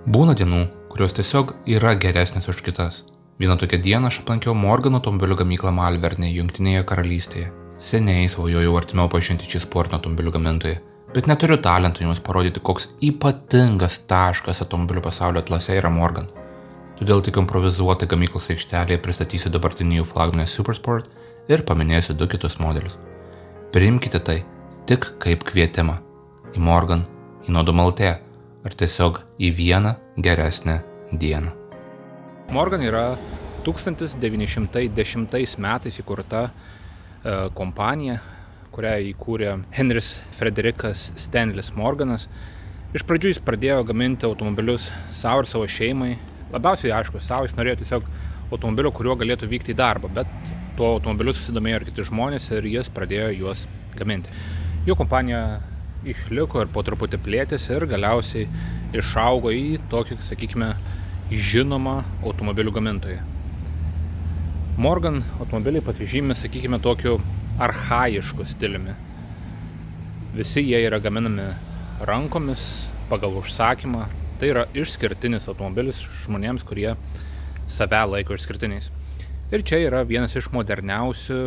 Būna dienų, kurios tiesiog yra geresnės už kitas. Vieną tokią dieną aš aplankiau Morgan automobilių gamyklą Malverne, Jungtinėje karalystėje. Seniai svajojau artimiau pažinti šį sportinio automobilių gamintoją, bet neturiu talento jums parodyti, koks ypatingas taškas automobilių pasaulio atlase yra Morgan. Todėl tik improvizuotai gamyklos aikštelėje pristatysiu dabartinį jų flagmanę Supersport ir paminėsiu 2 kitus modelius. Priimkite tai tik kaip kvietimą į Morgan, į Nodomaltė ar tiesiog į vieną geresnę dieną. Morgan yra 1910 metais įkurta kompanija, kurią įkūrė Henris Frederikas Stanlis Morganas. Iš pradžių jis pradėjo gaminti automobilius savo ir savo šeimai. Labiausiai, aišku, savo jis norėjo tiesiog automobilio, kuriuo galėtų vykti į darbą, bet tuo automobiliu susidomėjo ir kiti žmonės ir jis pradėjo juos gaminti. Jo kompanija išliko ir po truputį plėtėsi ir galiausiai išaugo į tokį, sakykime, žinomą automobilių gamintoją. Morgan automobiliai pasižymė, sakykime, tokiu archaišku stiliumi. Visi jie yra gaminami rankomis pagal užsakymą. Tai yra išskirtinis automobilis žmonėms, kurie save laiko išskirtiniais. Ir čia yra vienas iš moderniausių,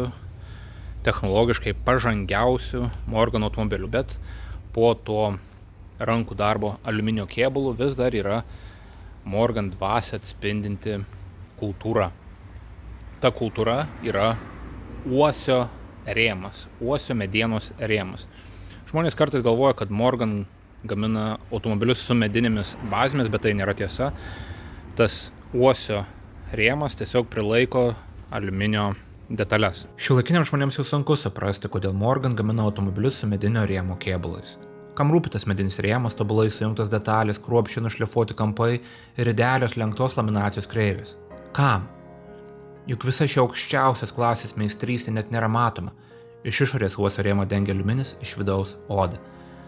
technologiškai pažangiausių Morgan automobilių, bet po to rankų darbo aliuminio kėbulų vis dar yra Morgan dvasią atspindinti kultūra. Ta kultūra yra uosio rėmas, uosio medienos rėmas. Žmonės kartais galvoja, kad Morgan gamina automobilius su medinėmis bazėmis, bet tai nėra tiesa. Tas uosio rėmas tiesiog prilaiko aliuminio detalės. Šiuolaikiniams žmonėms jau sunku suprasti, kodėl Morgan gamina automobilius su medinio rėmo kėbulais. Kam rūpi tas medinis rėmas, tobulai sujungtos detalės, kruopščiai nušlifuoti kampai ir idealios lenktos laminacijos kreivės? Kam? Juk visa šia aukščiausios klasės meistrystė net nėra matoma. Iš išorės uosio rėmą dengia aliuminis, iš vidaus oda.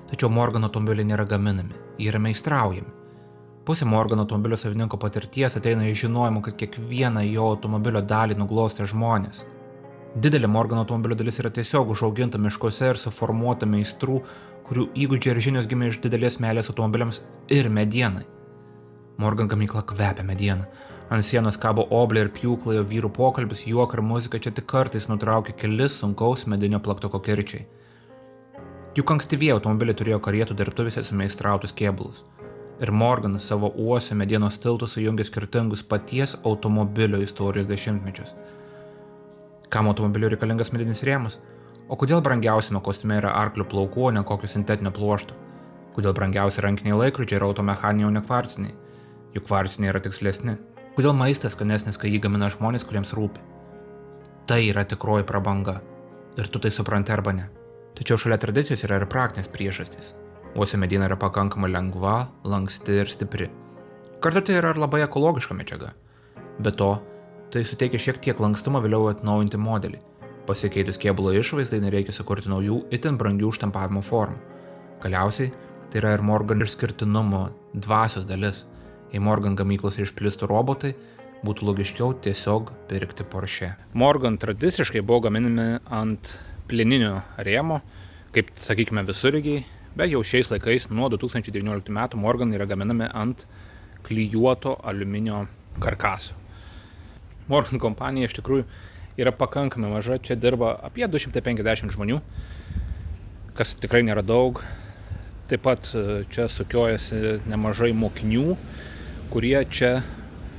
Tačiau Morgan automobiliai nėra gaminami, jie yra meistraujami. Pusė Morgan automobilio savininko patirties ateina iš žinojimo, kad kiekvieną jo automobilio dalį nuglostė žmonės. Didelė Morgan automobilio dalis yra tiesiog užauginta miškuose ir suformuota meistrų, kurių įgūdžiai ir žinios gimė iš didelės meilės automobiliams ir medienai. Morgan gamykla kvepia medieną. Ant sienos kabo obliai ir pjūklai, o vyrų pokalbis, juoka ir muzika čia tik kartais nutraukia kelis sunkaus medinio plaktuko kirčiai. Juk ankstyvieji automobiliai turėjo karietų dirbtuvėse sumeistrautus kėbulus. Ir Morgan savo uosio medienos tiltus sujungė skirtingus paties automobilio istorijos dešimtmečius. Kam automobiliui reikalingas medinis rėmas? O kodėl brangiausiame kostiume yra arklio plaukų, o ne kokio sintetinio pluošto? Kodėl brangiausi rankiniai laikrodžiai yra automechaniniai, o ne kvarciniai? Juk kvarciniai yra tikslesni. Kodėl maistas skanesnis, kai jį gamina žmonės, kuriems rūpi? Tai yra tikroji prabanga. Ir tu tai supranti arba ne. Tačiau šalia tradicijos yra ir praktinės priežastys. Uosio mediena yra pakankamai lengva, lanksti ir stipri. Kartu tai yra ir labai ekologiška medžiaga. Be to, tai suteikia šiek tiek lankstumo vėliau atnaujinti modelį. Pasikeitus kėbulo išvaizdai nereikia sukurti naujų, itin brangių štampavimo formų. Galiausiai, tai yra ir Morgan išskirtinumo dvasios dalis. Jei Morgan gamyklose išplistų robotai, būtų logiškiau tiesiog pirkti Porsche. Morgan tradiciškai buvo gaminami ant plieninio rėmo, kaip, sakykime, visureigiai, bet jau šiais laikais nuo 2019 metų Morgan yra gaminami ant klijuoto aliuminio karkaso. Morgan kompanija iš tikrųjų yra pakankamai maža, čia dirba apie 250 žmonių, kas tikrai nėra daug. Taip pat čia sukiojasi nemažai mokinių, kurie čia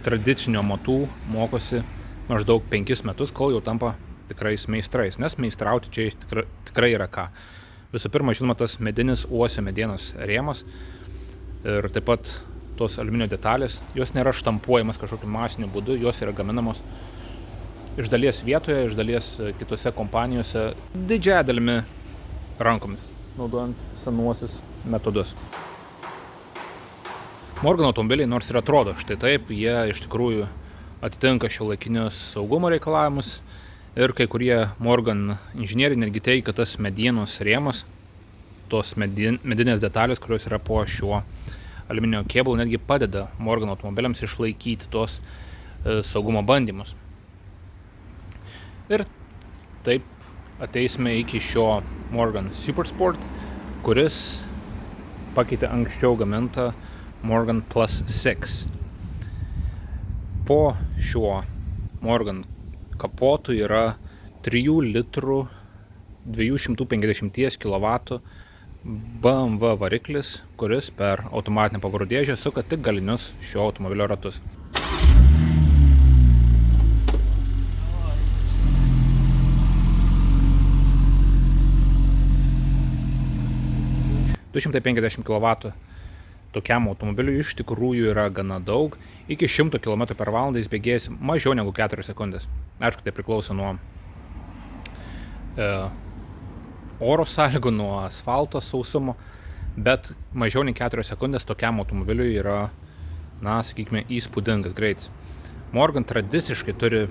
tradicinio amatų mokosi maždaug 5 metus, kol jau tampa tikrais meistrais, nes meistrauti čia tikrai yra ką. Visų pirma, žinoma, tas medinis uosio medienos rėmas ir taip pat tos aliuminio detalės, jos nėra štampuojamas kažkokiu masiniu būdu, jos yra gaminamos iš dalies vietoje, iš dalies kitose kompanijose, didžiąja dalimi rankomis, naudojant senuosius metodus. Morgan automobiliai nors ir atrodo štai taip, jie iš tikrųjų atitinka šiuolaikinius saugumo reikalavimus ir kai kurie Morgan inžinieriai netgi teigia, kad tas medienos rėmas, tos medinės detalės, kurios yra po šiuo aliuminio kėbulu, netgi padeda Morgan automobiliams išlaikyti tos saugumo bandymus. Ir taip ateisime iki šio Morgan Supersport, kuris pakeitė anksčiau gamintą Morgan Plus 6. Po šiuo Morgan kapotu yra 3 litrų 250 kW BMW variklis, kuris per automatinę pavarų dėžę suka tik galinius šio automobilio ratus. ...250 kW tokiam automobiliui iš tikrųjų yra gana daug. Iki 100 km/h jis bėgės mažiau negu 4 sekundės. Aišku, tai priklauso nuo oro sąlygų, nuo asfalto sausumo, bet mažiau nei 4 sekundės tokiam automobiliui yra, na, sakykime, įspūdingas greitis. Morgan tradiciškai turi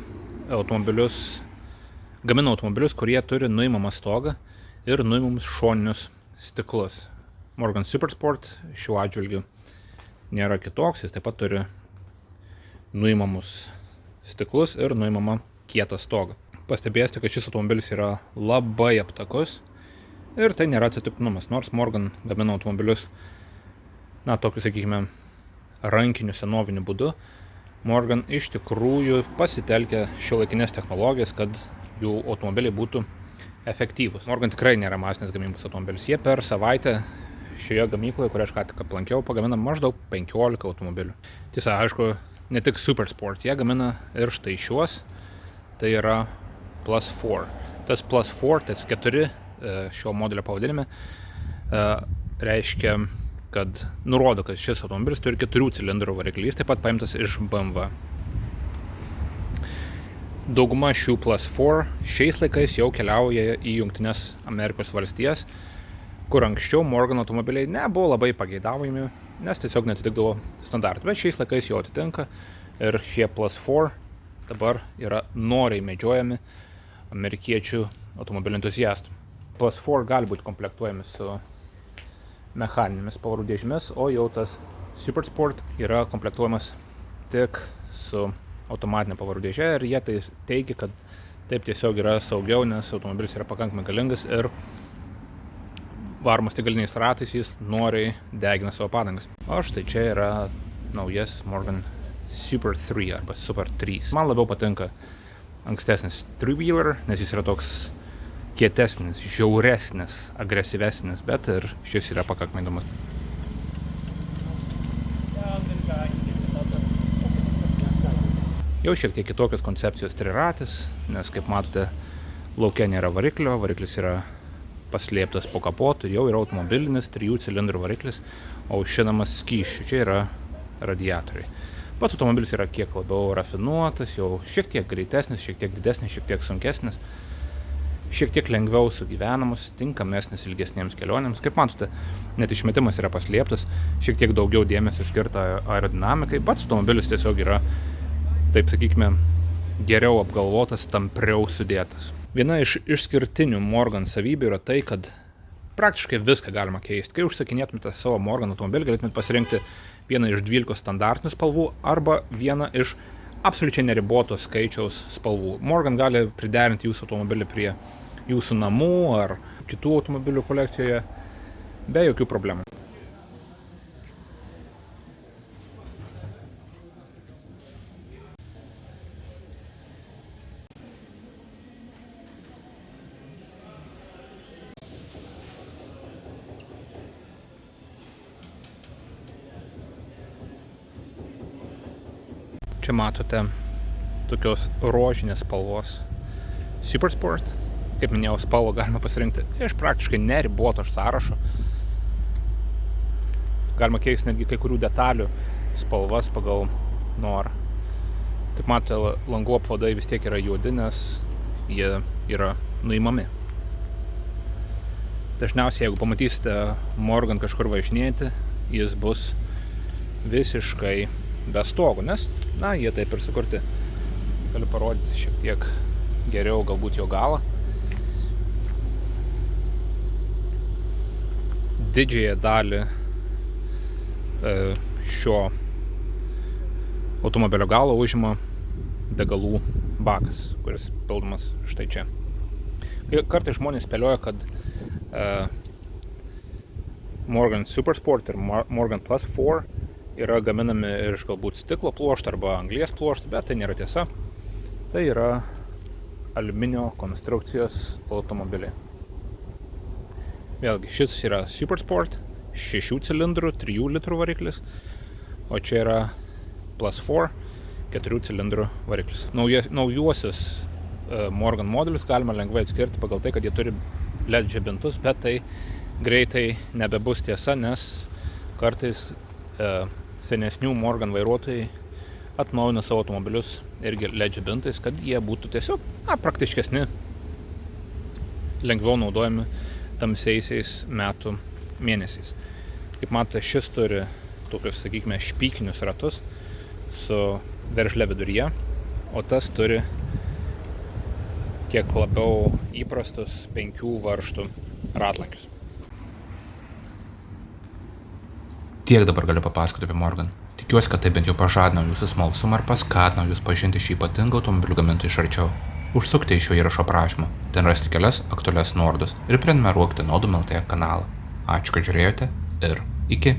gamina automobilius, kurie turi nuimamą stogą ir nuimamus šoninius stiklus. Morgan Supersport šiuo atžvilgiu nėra kitoks, jis taip pat turi nuimamus stiklus ir nuimamą kietą stogą. Pastebėsite, kad šis automobilis yra labai aptakus ir tai nėra atsitiktinumas, nors Morgan gamina automobilius, na, tokiu, sakykime, rankiniu senoviniu būdu. Morgan iš tikrųjų pasitelkia šiuolaikinės technologijas, kad jų automobiliai būtų efektyvūs. Morgan tikrai nėra masinės gamybos automobilis. Jie per savaitę šioje gamykloje, kurią aš ką tik aplankiau, pagamina maždaug 15 automobilių. Tiesa, aišku, ne tik Supersport, jie gamina ir štai šiuos, tai yra Plus 4. Tas Plus 4, tas 4 šio modelio pavadinime, reiškia, kad nurodo, kad šis automobilis turi 4 cilindrų variklį, taip pat paimtas iš BMW. Dauguma šių Plus 4 šiais laikais jau keliauja į Jungtines Amerikos valstijas, kur anksčiau Morgan automobiliai nebuvo labai pageidaujami, nes tiesiog netitikdavo standartų, bet šiais laikais jau atitinka ir šie Plus 4 dabar yra noriai medžiojami amerikiečių automobilių entuziastų. Plus 4 gali būti komplektuojami su mechaninėmis pavarų dėžėmis, o jau tas Supersport yra komplektuojamas tik su automatinė pavarų dėžė ir jie tai teigia, kad taip tiesiog yra saugiau, nes automobilis yra pakankamai galingas ir varomas tik galiniais ratais, jis noriai degina savo padangas. O štai čia yra naujasis Morgan Super 3 arba Super 3. Man labiau patinka ankstesnis 3-wheeler, nes jis yra toks kietesnis, žiauresnis, agresyvesnis, bet ir šis yra pakankamai įdomus. Jau šiek tiek kitokios koncepcijos triratis, nes kaip matote, lauke nėra variklio, variklis yra paslėptas po kapotu, jau yra automobilinis 3 cilindrų variklis, o aušinamas skysčiu. Čia yra radiatoriai. Pats automobilis yra kiek labiau rafinuotas, jau šiek tiek greitesnis, šiek tiek didesnis, šiek tiek sunkesnis, šiek tiek lengviau sugyvenamas, tinkamesnis ilgesniems kelionėms. Kaip matote, net išmetimas yra paslėptas, šiek tiek daugiau dėmesio skirta aerodinamikai. Pats automobilis tiesiog yra, taip sakykime, geriau apgalvotas, tampriau sudėtas. Viena iš išskirtinių Morgan savybių yra tai, kad praktiškai viską galima keisti. Kai užsakinėtumėte savo Morgan automobilį, galėtumėte pasirinkti vieną iš 12 standartinių spalvų arba vieną iš absoliučiai neribotos skaičiaus spalvų. Morgan gali priderinti jūsų automobilį prie jūsų namų ar kitų automobilių kolekcijoje be jokių problemų. Čia matote tokios rožinės spalvos Supersport. Kaip minėjau, spalvą galima pasirinkti iš praktiškai neriboto sąrašo. Galima keisti netgi kai kurių detalių spalvas pagal norą. Kaip matote, langų apvadai vis tiek yra juodi, nes jie yra nuimami. Dažniausiai, jeigu pamatysite Morgan kažkur važinėti, jis bus visiškai be stogų, nes, na, jie taip ir sukurti. Galiu parodyti šiek tiek geriau galbūt jo galą. Didžiąją dalį šio automobilio galo užima degalų bakas, kuris pildomas štai čia. Kartais žmonės spėlioja, kad Morgan Supersport ir Morgan Plus 4 yra gaminami iš galbūt stiklo pluošto arba anglies pluošto, bet tai nėra tiesa. Tai yra aliuminio konstrukcijos automobiliai. Vėlgi, šis yra Supersport, 6 cilindrų, 3 litrų variklis, o čia yra Plus 4, 4 cilindrų variklis. Naujuosius Morgan modelius galima lengvai atskirti pagal tai, kad jie turi LED žibintus, bet tai greitai nebebus tiesa, nes kartais senesnių Morgan vairuotojai atnaujina savo automobilius irgi LED žibintais, kad jie būtų tiesiog praktiškesni, lengviau naudojami tamsiaisiais metų mėnesiais. Kaip matote, šis turi tokius, sakykime, špykinius ratus su veržle viduryje, o tas turi kiek labiau įprastus 5 varžtų ratlankius. Tiek dabar galiu papasakoti apie Morgan. Tikiuosi, kad tai bent jau pažadino jūsų smalsumą ir paskatino jūs pažinti šį ypatingą automobilių gamintoją iš arčiau. Užsukite į šio įrašo aprašymą, ten rasite kelias aktualias nuorodas ir prenumeruokite Naudum LT kanalą. Ačiū, kad žiūrėjote ir iki.